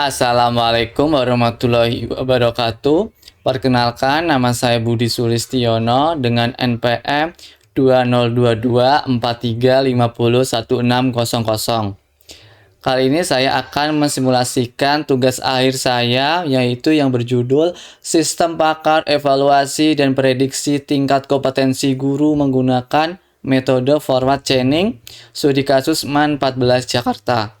Assalamualaikum warahmatullahi wabarakatuh. Perkenalkan, nama saya Budi Sulistiono dengan NPM 202243501600. Kali ini saya akan mensimulasikan tugas akhir saya, yaitu yang berjudul Sistem Pakar Evaluasi dan Prediksi Tingkat Kompetensi Guru menggunakan metode forward chaining, studi kasus MAN 14 Jakarta.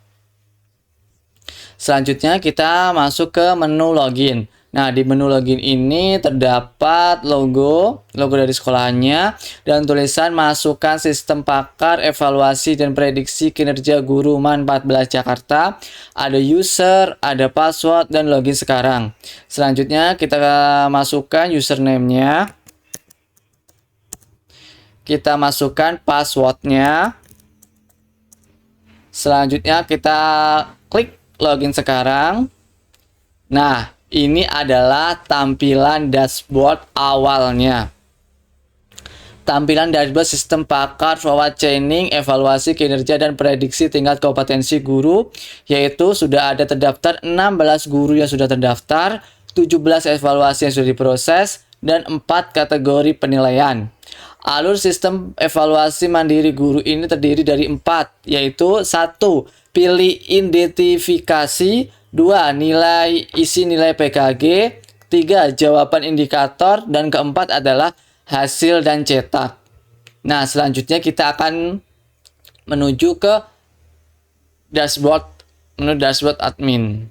Selanjutnya kita masuk ke menu login. Nah, di menu login ini terdapat logo dari sekolahannya dan tulisan masukkan sistem pakar evaluasi dan prediksi kinerja guru MAN 14 Jakarta. Ada user, ada password, dan login sekarang. Selanjutnya kita masukkan username-nya. Kita masukkan password-nya. Selanjutnya kita klik login sekarang. Nah, ini adalah tampilan dashboard awalnya. Tampilan dashboard sistem pakar forward chaining, evaluasi kinerja dan prediksi tingkat kompetensi guru, yaitu sudah ada terdaftar 16 guru yang sudah terdaftar, 17 evaluasi yang sudah diproses, dan 4 kategori penilaian. Alur sistem evaluasi mandiri guru ini terdiri dari 4, yaitu 1. Pilih identifikasi, 2. Isi nilai PKG, 3. Jawaban indikator, dan keempat adalah hasil dan cetak. Nah, selanjutnya kita akan menuju ke menu dashboard admin.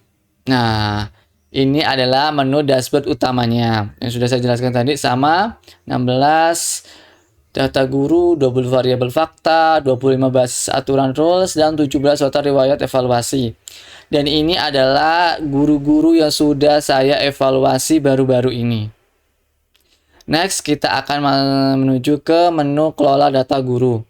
Nah, ini adalah menu dashboard utamanya yang sudah saya jelaskan tadi, sama 16 data guru, 20 variabel fakta, 25 basis aturan rules, dan 17 total riwayat evaluasi. Dan ini adalah guru-guru yang sudah saya evaluasi baru-baru ini. Next, kita akan menuju ke menu kelola data guru.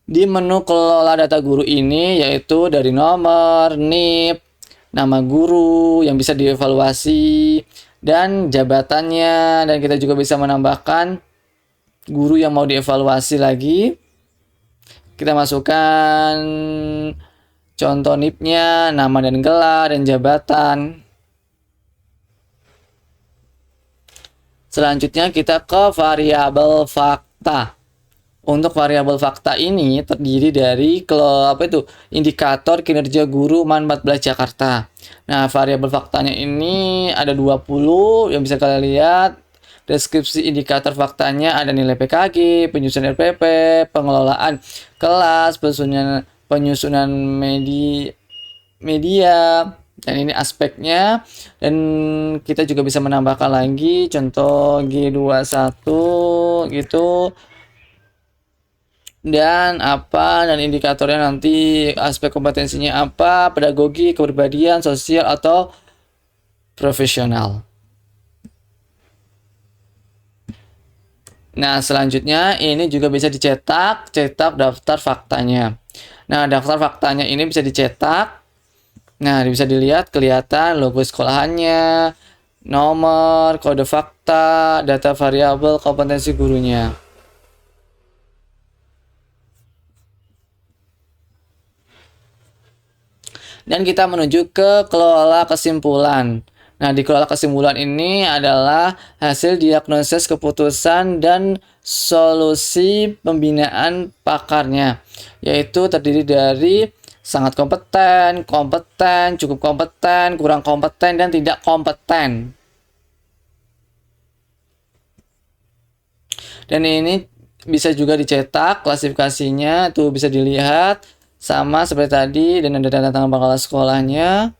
Di menu kelola data guru ini, yaitu dari nomor, NIP, nama guru yang bisa dievaluasi, dan jabatannya, dan kita juga bisa menambahkan guru yang mau dievaluasi lagi. Kita masukkan contoh NIP-nya, nama dan gelar, dan jabatan. Selanjutnya kita ke variabel fakta. Untuk variabel fakta ini terdiri dari indikator kinerja guru MAN 14 Jakarta. Nah, variabel faktanya ini ada 20 yang bisa kalian lihat. Deskripsi indikator faktanya ada nilai PKG, penyusunan RPP, pengelolaan kelas, penyusunan media, dan ini aspeknya. Dan kita juga bisa menambahkan lagi contoh G21 gitu. Dan indikatornya nanti aspek kompetensinya apa, pedagogi, kepribadian, sosial, atau profesional. Nah, selanjutnya ini juga bisa cetak daftar faktanya. Nah, daftar faktanya ini bisa dicetak. Nah, bisa dilihat, kelihatan logo sekolahannya, nomor, kode fakta, data variabel, kompetensi gurunya. Dan kita menuju ke kelola kesimpulan. Nah, di kelola kesimpulan ini adalah hasil diagnosis keputusan dan solusi pembinaan pakarnya, yaitu terdiri dari sangat kompeten, cukup kompeten, kurang kompeten, dan tidak kompeten. Dan ini bisa juga dicetak, klasifikasinya tuh bisa dilihat sama seperti tadi, dan ada tanda tangan kepala sekolahnya.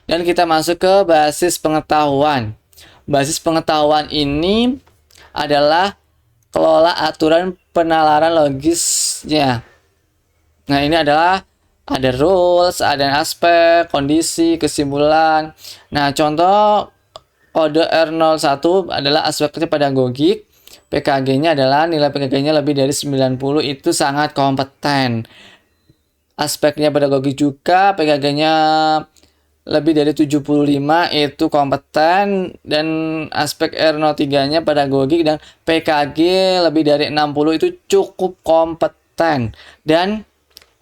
Dan kita masuk ke basis pengetahuan. Basis pengetahuan ini adalah kelola aturan penalaran logisnya. Nah, ini adalah ada rules, ada aspek, kondisi, kesimpulan. Nah, contoh kode R01 adalah aspeknya pedagogik. PKG-nya adalah nilai PKG-nya lebih dari 90, itu sangat kompeten. Aspeknya pedagogi juga, PKG-nya lebih dari 75 itu kompeten, dan aspek R03-nya pedagogik, dan PKG lebih dari 60 itu cukup kompeten. Dan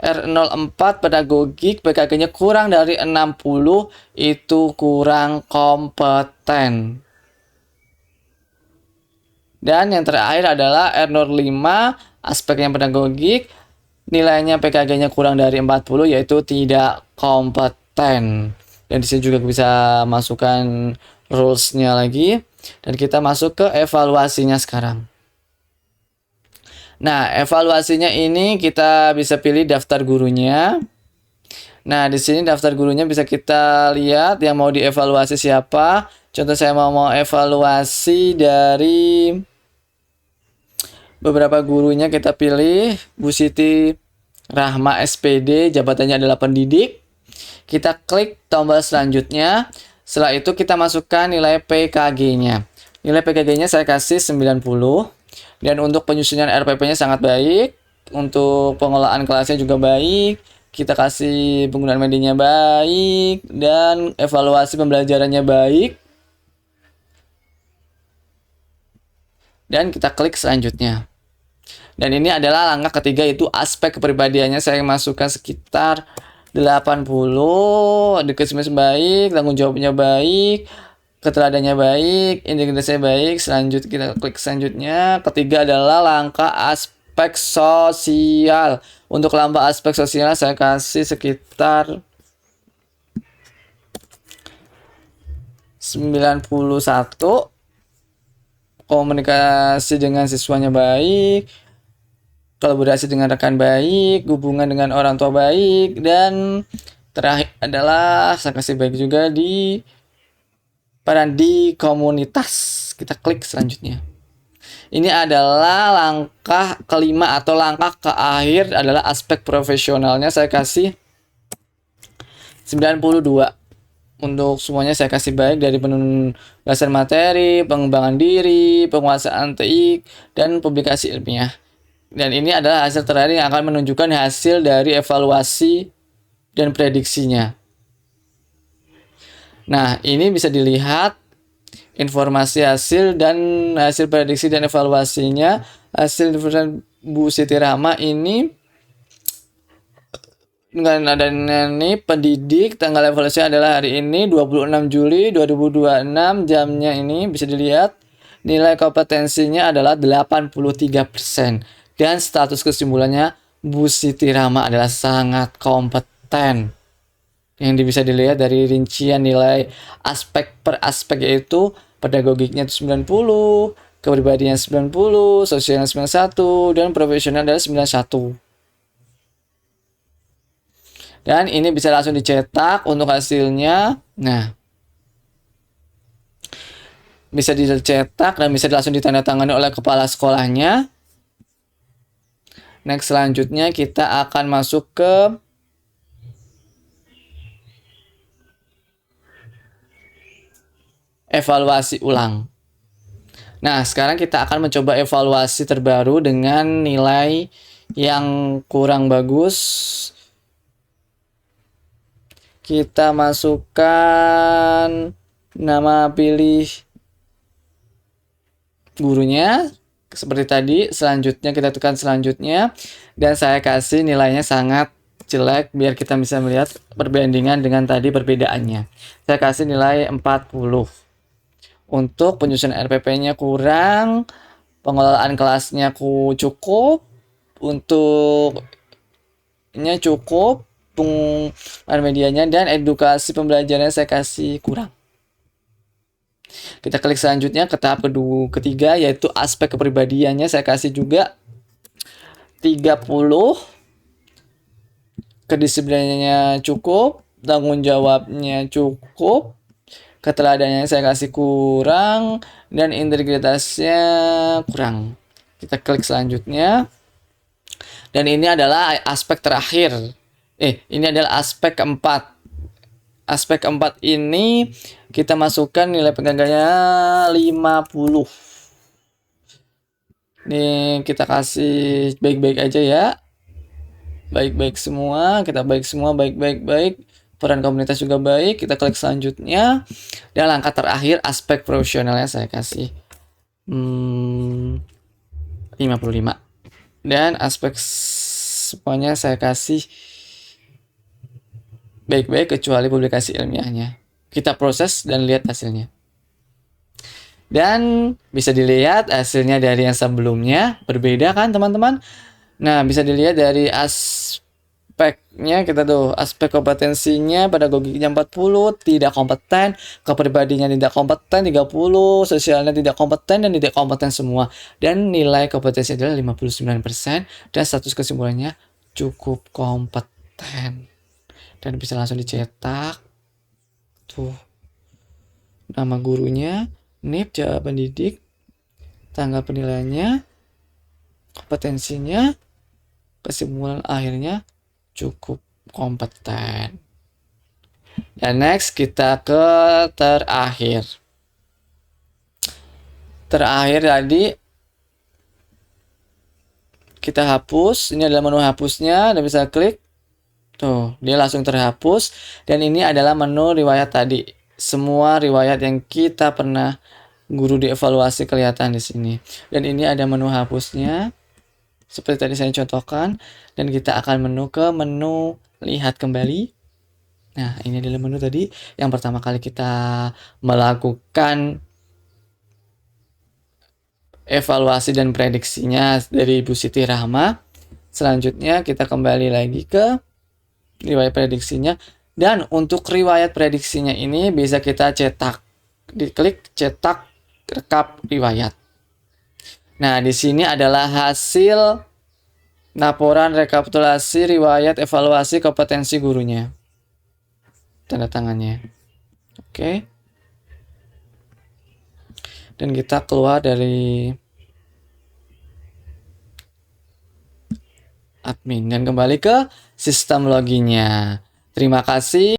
R04 pedagogik PKG-nya kurang dari 60 itu kurang kompeten. Dan yang terakhir adalah R05 aspeknya pedagogik, nilainya PKG-nya kurang dari 40 yaitu tidak kompeten. Dan di sini juga bisa masukkan rules-nya lagi. Dan kita masuk ke evaluasinya sekarang. Nah, evaluasinya ini kita bisa pilih daftar gurunya. Nah, di sini daftar gurunya bisa kita lihat yang mau dievaluasi siapa. Contoh saya mau evaluasi dari beberapa gurunya, kita pilih Bu Siti Rahma SPD, jabatannya adalah pendidik. Kita klik tombol selanjutnya. Setelah itu kita masukkan nilai PKG-nya. Nilai PKG-nya saya kasih 90. Dan untuk penyusunan RPP-nya sangat baik. Untuk pengelolaan kelasnya juga baik. Kita kasih penggunaan medianya baik. Dan evaluasi pembelajarannya baik. Dan kita klik selanjutnya. Dan ini adalah langkah ketiga, yaitu aspek kepribadiannya. Saya masukkan sekitar 80. Edukasinya baik, tanggung jawabnya baik, keteladanannya baik, integritasnya baik. Selanjutnya kita klik selanjutnya. Ketiga adalah langkah aspek sosial. Untuk langkah aspek sosial saya kasih sekitar 91. Komunikasi dengan siswanya baik, kolaborasi dengan rekan baik, hubungan dengan orang tua baik, dan terakhir adalah saya kasih baik juga di peran di komunitas. Kita klik selanjutnya. Ini adalah langkah kelima atau langkah terakhir adalah aspek profesionalnya. Saya kasih 92. Untuk semuanya saya kasih baik, dari penugasan materi, pengembangan diri, penguasaan TI, dan publikasi ilmiah. Dan ini adalah hasil terakhir yang akan menunjukkan hasil dari evaluasi dan prediksinya. Nah, ini bisa dilihat informasi hasil dan hasil prediksi dan evaluasinya. Hasil Bu Siti Rahma ini dengan adanya ini pendidik, tanggal evaluasi adalah hari ini 26 Juli 2026, jamnya ini bisa dilihat. Nilai kompetensinya adalah 83%. Dan status kesimpulannya Bu Siti Rahma adalah sangat kompeten. Yang bisa dilihat dari rincian nilai aspek per aspek, yaitu pedagogiknya 90, kepribadian 90, sosialnya 91, dan profesional adalah 91. Dan ini bisa langsung dicetak untuk hasilnya. Nah, bisa dicetak dan bisa langsung ditandatangani oleh kepala sekolahnya. Next, selanjutnya kita akan masuk ke evaluasi ulang. Nah, sekarang kita akan mencoba evaluasi terbaru dengan nilai yang kurang bagus. Kita masukkan nama, pilih gurunya seperti tadi. Selanjutnya kita tekan selanjutnya, dan saya kasih nilainya sangat jelek biar kita bisa melihat perbandingan dengan tadi perbedaannya. Saya kasih nilai 40. Untuk penyusunan RPP-nya kurang, pengelolaan kelasnya cukup, untuk nya cukup, penggunaan medianya dan edukasi pembelajarannya saya kasih kurang. Kita klik selanjutnya ke tahap ketiga, yaitu aspek kepribadiannya. Saya kasih juga 30. Kedisiplinannya cukup, tanggung jawabnya cukup, keteladanannya saya kasih kurang, dan integritasnya kurang. Kita klik selanjutnya. Dan ini adalah aspek terakhir. Ini adalah aspek keempat. Aspek keempat ini kita masukkan nilai PKG-nya 50. Nih kita kasih baik-baik aja ya. Baik-baik semua, kita baik semua, baik-baik-baik. peran komunitas juga baik. Kita klik selanjutnya. Dan langkah terakhir, aspek profesionalnya saya kasih 55. Dan aspek semuanya saya kasih baik-baik kecuali publikasi ilmiahnya. Kita proses dan lihat hasilnya. Dan bisa dilihat hasilnya dari yang sebelumnya berbeda kan teman-teman. Nah, bisa dilihat dari aspeknya kita tuh, aspek kompetensinya pedagogiknya 40, tidak kompeten, kepribadiannya tidak kompeten 30, sosialnya tidak kompeten dan tidak kompeten semua. Dan nilai kompetensi adalah 59% dan status kesimpulannya cukup kompeten. Dan bisa langsung dicetak. Tuh. Nama gurunya, NIP, cara pendidik, tanggal penilaiannya, kompetensinya, kesimpulan akhirnya cukup kompeten. Dan next kita ke terakhir. Terakhir tadi kita hapus. Ini adalah menu hapusnya. Dan bisa klik. Tuh, dia langsung terhapus. Dan ini adalah menu riwayat tadi. Semua riwayat yang kita pernah guru dievaluasi kelihatan di sini. Dan ini ada menu hapusnya. Seperti tadi saya contohkan. Dan kita akan menu lihat kembali. Nah, ini adalah menu tadi. Yang pertama kali kita melakukan evaluasi dan prediksinya dari Ibu Siti Rahma. Selanjutnya kita kembali lagi ke riwayat prediksinya. Dan untuk riwayat prediksinya ini bisa kita cetak. Diklik cetak rekap riwayat. Nah, di sini adalah hasil laporan rekapitulasi riwayat evaluasi kompetensi gurunya. Tanda tangannya. Oke. Dan kita keluar dari admin dan kembali ke sistem loginnya. Terima kasih.